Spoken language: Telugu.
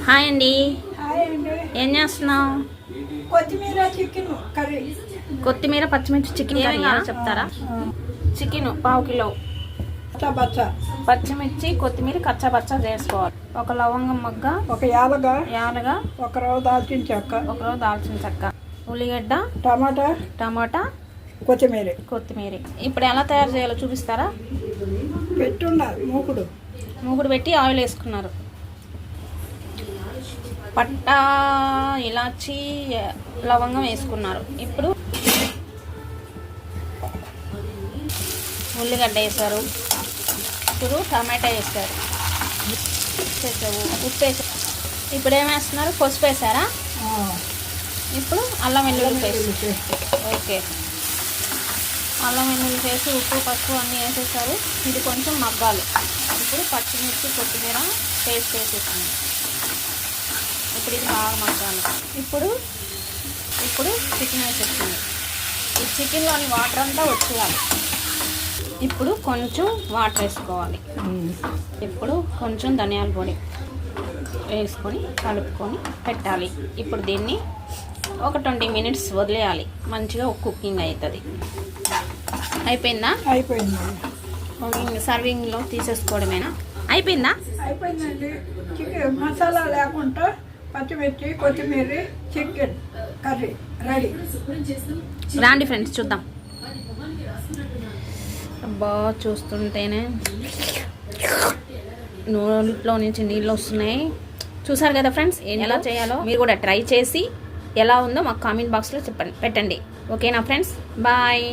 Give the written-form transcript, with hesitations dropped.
హాయ్ అండి. హాయ్ అండి. ఏం చేస్తున్నావు? కొత్తిమీర చికెన్ కర్రీ. కొత్తిమీర పచ్చిమిర్చి చికెన్ కర్రీ చెప్తారా? చికెన్ 1/2 కిలో, పచ్చిమిర్చి కొత్తిమీర కచ్చా చేసుకోవాలి. ఒక లవంగం మొగ్గ, ఒక యాలగా, ఒక రవ్వ దాల్చిన చెక్క, ఉల్లిగడ్డ, టమాటా, కొత్తిమీర. ఇప్పుడు ఎలా తయారు చేయాలో చూపిస్తారా? పెట్టున్నారు మూకుడు పెట్టి ఆయిల్ వేసుకున్నారు. పట్టా, ఇలాచి, లవంగం వేసుకున్నారు. ఇప్పుడు ఉల్లిగడ్డ వేసారు. ఇప్పుడు టమాటా వేసారు. ఉప్పు వేసారు. ఇప్పుడు ఏం వేస్తున్నారు? పసుపు వేసారా? ఇప్పుడు అల్లం వెల్లుల్లి పేస్ట్. ఓకే, అల్లం వెల్లుల్లి పేస్ట్, ఉప్పు, పసుపు అన్నీ వేసేసారు. ఇది కొంచెం మగ్గాలి. ఇప్పుడు పచ్చిమిర్చి కొత్తిమీర పేస్ట్ వేసేసాను. ఇప్పుడు ఇది బాగా మగ్గాలి. ఇప్పుడు చికెన్ వేసేస్తుంది. ఈ చికెన్లోని వాటర్ అంతా వచ్చేయాలి. ఇప్పుడు కొంచెం వాటర్ వేసుకోవాలి. ఇప్పుడు కొంచెం ధనియాల పొడి వేసుకొని కలుపుకొని పెట్టాలి. ఇప్పుడు దీన్ని ఒక 20 మినిట్స్ వదిలేయాలి. మంచిగా కుకింగ్ అవుతుంది. అయిపోయిందా? అయిపోయింది. సర్వింగ్లో తీసేసుకోవడమేనా? అయిపోయిందా? అయిపోయిందండి. చికెన్ మసాలా లేకుండా పచ్చిమిర్చి కొత్తిమీర చికెన్ కర్రీ రెడీ. రాండి ఫ్రెండ్స్, చూద్దాం. అబ్బా, చూస్తుంటేనే నోట్లో నుంచి నీళ్ళు వస్తున్నాయి. చూసారు కదా ఫ్రెండ్స్, ఎలా చేయాలో మీరు కూడా ట్రై చేసి ఎలా ఉందో మాకు కామెంట్ బాక్స్లో పెట్టండి. ఓకేనా ఫ్రెండ్స్? బాయ్.